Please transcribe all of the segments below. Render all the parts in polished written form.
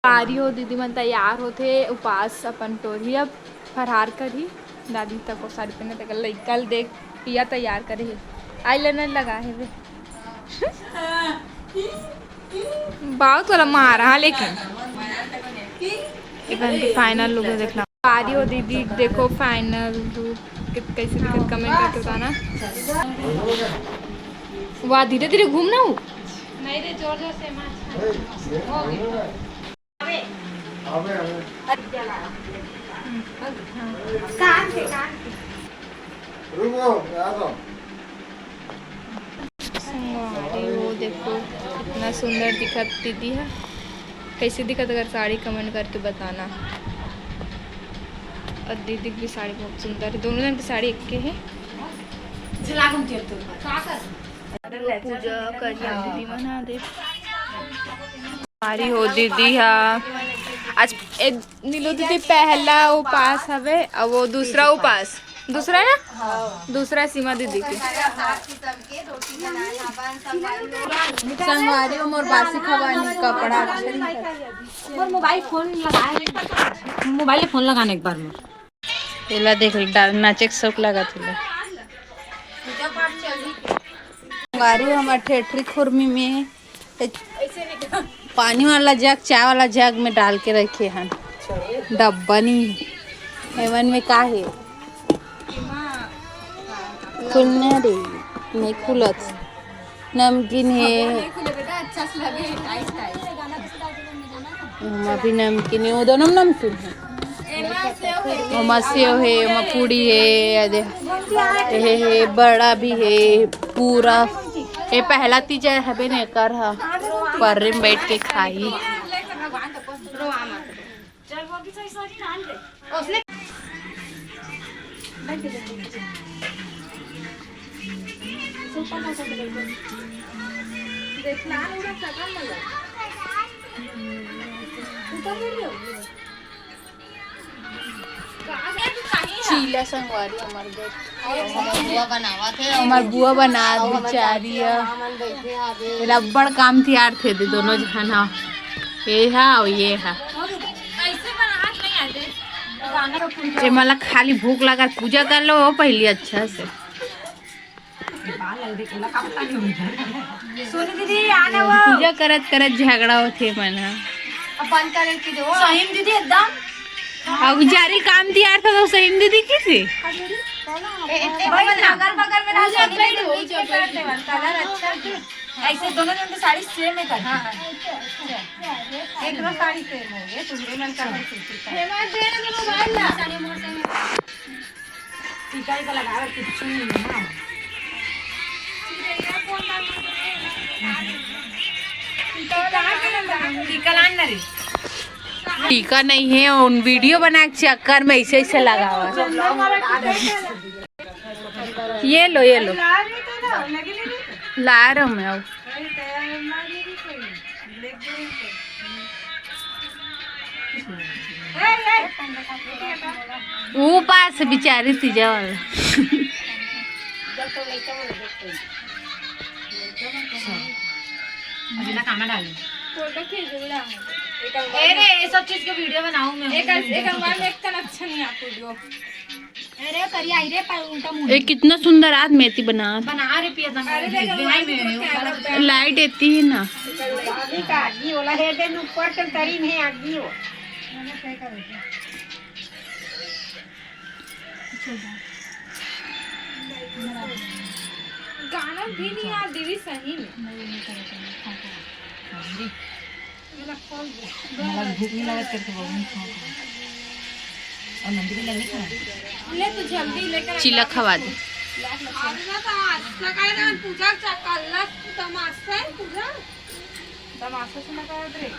पारी हो दीदी मन तैयार होते उपास अपन टोरी अब फरहार करी दादी तक को साड़ी पहने तक कल देख पिया तैयार करे है आईलाइनर लगा है वे बहुत वाला मारा लेकिन इवन की फाइनल लुक देखना पारी हो दीदी देखो फाइनल लुक कैसे दिखत कमेंट करके बताना। वाह धीरे धीरे घूमना हूँ नहीं रे जोर जोर से वो देखो कितना सुंदर दिखत दीदी है कैसे दिखत अगर साड़ी कमेंट करके बताना। और दीदी की भी साड़ी बहुत सुंदर है दोनों जन की साड़ी एक के है। पूजा करिए दीदी मना दे सारी हो दीदी है आज नीलू दीदी पहला उपास हवे और वो दूसरा उपास दूसरा है ना दूसरा सीमा दीदी की संगवारी मोर बासी खवानी कपड़ा और मोबाइल फोन लगाने एक बार में तेला देख नाचे के शौक लगा था संगवारी हमारे ठेठरी खुरमी में पानी वाला जग चाय वाला जग में डाल के रखे हैं डब्बा नहीं हेवन में का है खुलने रे नहीं खुलत नमकीन है अभी नमकीन है वो दोनों नमकीन है सेव है पूड़ी है बड़ा भी है पूरा ये पहला तीजा है ने कर पर में बैठ के खाई चीला संगवारी हमार बुआ बना बिचारी रबड़ काम थी यार थे दे दोनों जन हाँ ये है और ये है जे मला खाली भूख लगा पूजा कर लो पहले अच्छा से पूजा करत करत झगड़ा होते मना दीदी एकदम अब जारी काम तैयार था तो सही दीदी की थी ऐसे दोनों जन की साड़ी सेम है एक साड़ी सेम हो गई दूसरे मन का टीका का लगा कुछ नहीं है टीका नहीं है उन वीडियो बना के चक्कर में ऐसे ऐसे लगा हुआ ये लो ला रहा हूँ मैं वो पास बेचारी तीजा वाला खाना डाल ये सब चीज के वीडियो बनाऊं मैं एक में एक अच्छा नहीं आपको वीडियो अरे करिया रे पर उल्टा मुंह ये कितना सुंदर आज मेथी बना रे पिया दम लाइट एती है ना आगी वाला है देन ऊपर से तरी नहीं आगी हो गाना भी नहीं यार दीदी सही में भूख नहीं लगा करके और नंदी भी लगने का ले तो जल्दी लेकर चिला खवा दे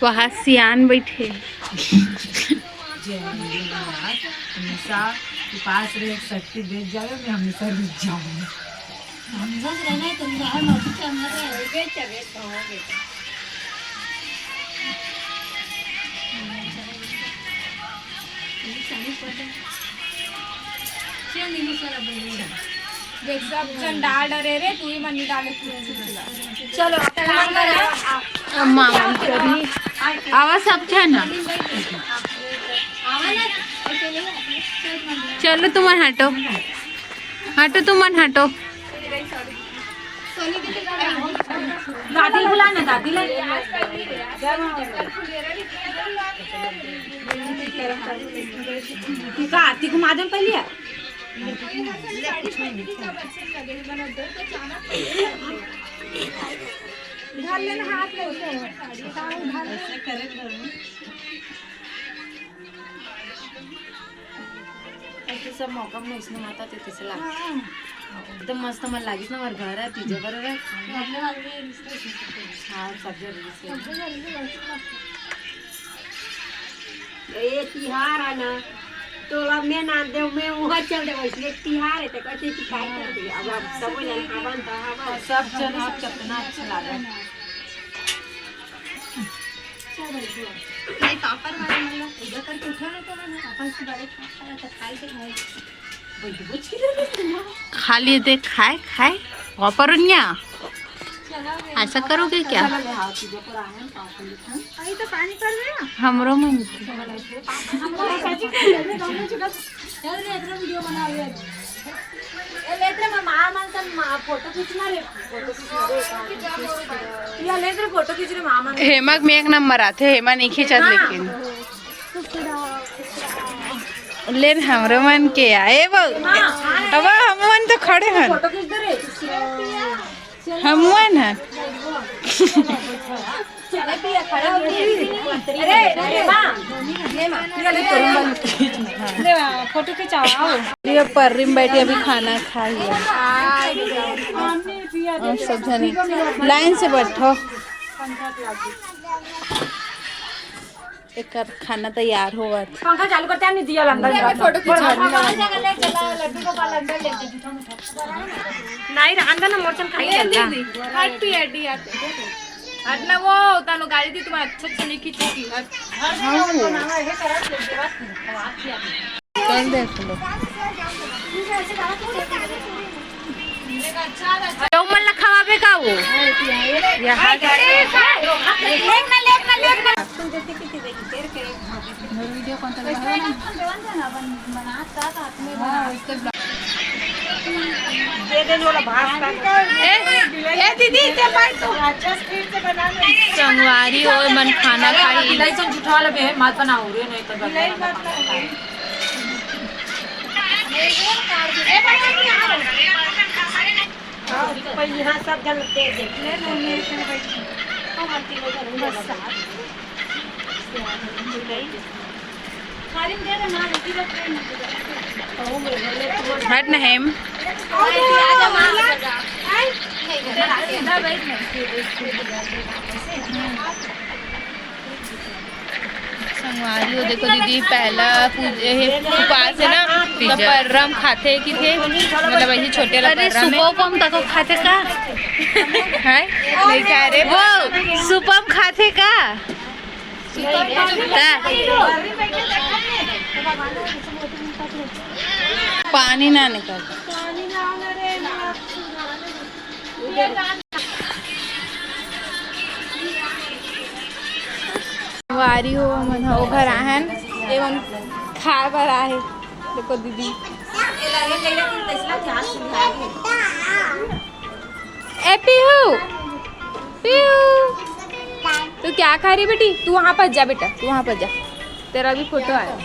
वहाँ सियान बैठे हमेशा पास रे शक्ति बेच जावे मैं हमेशा रुक जाऊंगा हमेशा रहना है तुम बाहर मत चलना रे बेच होगे देख सब जन डाल डरे रे तू ही मनी डाले चलो मामा करी आवाज सब अच्छा ना। चलो तुम हटो, हटो तुम हटो। दादी बुला ना, दादी ले का आरती घुमा दे पहले। ऐसे सब मौका में इसने माता ते तसे लाग एकदम मस्त मन लागीस ना, घर आहे तिच्या बरोबर हाँ सब जरूरी ए तिहार है ना, तोला में ना दे में वहाँ चल दे, वैसे तिहार है तो कैसे शिकायत कर दी। अब सब जन हवन तो हवन सब जन आप कितना अच्छा लगा। नाही पापड वाले मला उद्या कर कुठे ना तो ना आपण सुधारे खायला तर खायचं खाली दे खाए खाए वापरून या। ऐसा करोगे क्या? आई तो पाणी कर दे ना हमरो में वीडियो बनावे लेत्र में मां मानसन फोटो खींचना रे, या लेत्र फोटो खींच रे मां मान। हेमा में एक नंबर आते, हेमा नहीं खींचत लेकिन लेन हमरो मन के आए वो। अब हम मन तो खड़े हैं, फोटो खींच दे रे। हम मन है चले पिया खड़ा हो गई। अरे अरे मां ले मां ले करूंगा, ले फोटो खिंचाओ। ये पर्री में बैठी अभी खाना खाई है और सब जने लाइन से बैठो। एक खाना तैयार होगा। पंखा चालू करते हैं, नहीं दिया अंदर फोटो खिंचा लड्डू गोपाल अंदर ले नहीं अंदर ना मोरचन खाई दीदी हट पी हड्डी हट ना वो तानो गाड़ी दी तुम्हारे अच्छे से नहीं खींचेगी हट चल देख लो तो मला खवाबे का वो यहाँ वीडियो कौन सा ए दीदी ते बात तो संगवारी और मन खाना खाई लाइसेंस उठा वाला बे मत बनाओ रे, नहीं तो यहाँ सब जन दे दे हट न हेम संगवारी हो देखो दीदी पहला उपास है ना तो पररम खाते की थे मतलब ऐसे छोटे वाला पररम है। सुपम तक खाते का है नहीं कह रहे वो सुपम खाते का पानी ना निकल वारी हो मन हो घर आहन एवं खाए पर आहे देखो दीदी ए पीहू पीहू तू क्या खा रही बेटी? तू वहाँ पर जा बेटा, तू वहाँ पर जा, तेरा भी फोटो आया।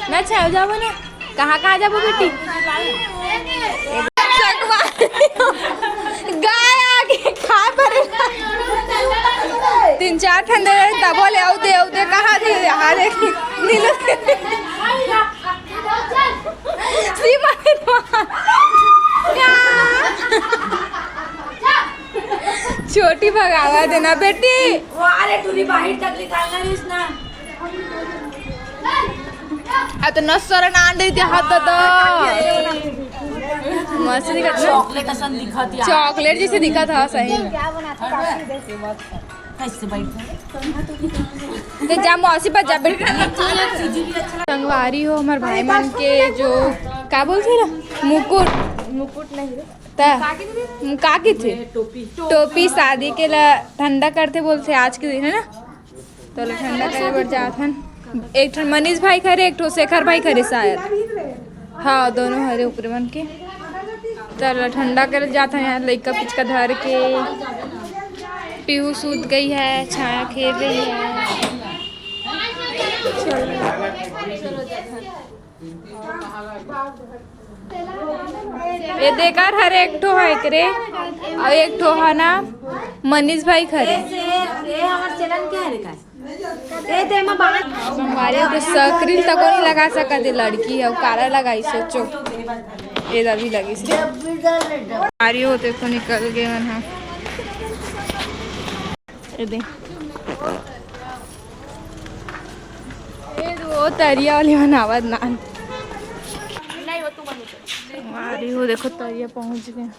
ना छाव जाओ ना, कहाँ कहाँ जाओ बेटी? गाय आगे खा पर 3-4 ठंडे तब ले आउते आउते कहाँ थे यहाँ देखी नीलू सीमा छोटी भगावा देना बेटी। अरे टूरी बाहर तक निकालना है इसना। आता नसर ना अंडे ते हात तो मस्त दिखत चॉकलेट ऐसा दिखा दिया, चॉकलेट जैसे दिखा था सही में। कैसे बैठे तो जा मौसी पर जा बेटी। संगवारी हो हमारे भाई मान के जो क्या बोलते ना मुकुट मुकुट नहीं का की थे टोपी शादी के लिए ठंडा करते बोलते आज के दिन है ना, तो ठंडा करे बढ़ जात हन। एक ठन मनीष भाई खरे, एक ठो शेखर भाई खरे शायद, हाँ दोनों हरे ऊपर मन के। चलो ठंडा करे जाता है यहाँ लइका पिचका धर के। पीहू सूत गई है, छाया खेल रही है। ये देखा हर एक ठो है करे, और एक ठो है ना मनीष भाई खरे। हमारे तो सक्रिन तक नहीं लगा सका थे, लड़की है काला लगाई सोचो ये अभी लगी सारी होते को निकल गए मन। वो तरिया वाली बनावत ना हमारी हो, देखो तरिया पहुंच गए।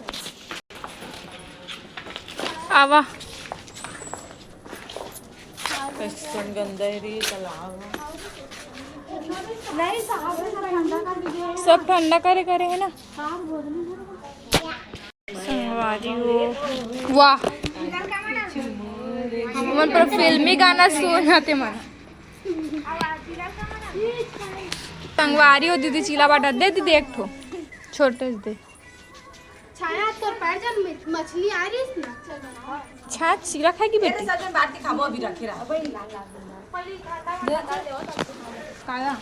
आवा सब ठंडा करे करे है ना। संगवारी हो वाह, मन पर फिल्मी गाना सुनाते मन। संगवारी हो दीदी चिला बाटा दे दीदी एक ठो छोटे दे। छाया तो पैर जन मछली आ रही है ना, छा चिला खाएगी बेटी काला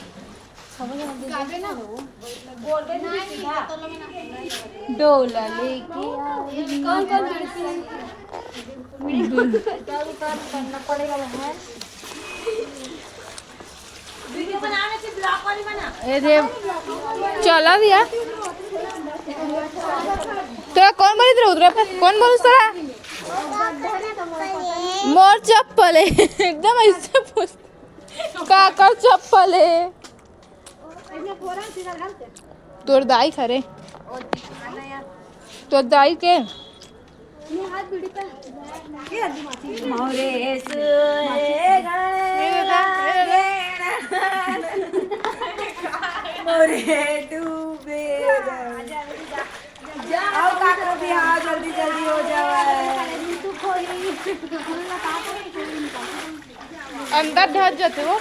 डोला लेके कौन कौन चला भैया तोरा कौन बोली तेरा उधर पे कौन बोल तोरा? मोर चप्पल है एकदम ऐसे पूछ का चप्पल है तोर दाई खरे, तोर दाई के जल्दी जल्दी हो जाए अंदर ढक जाते हो।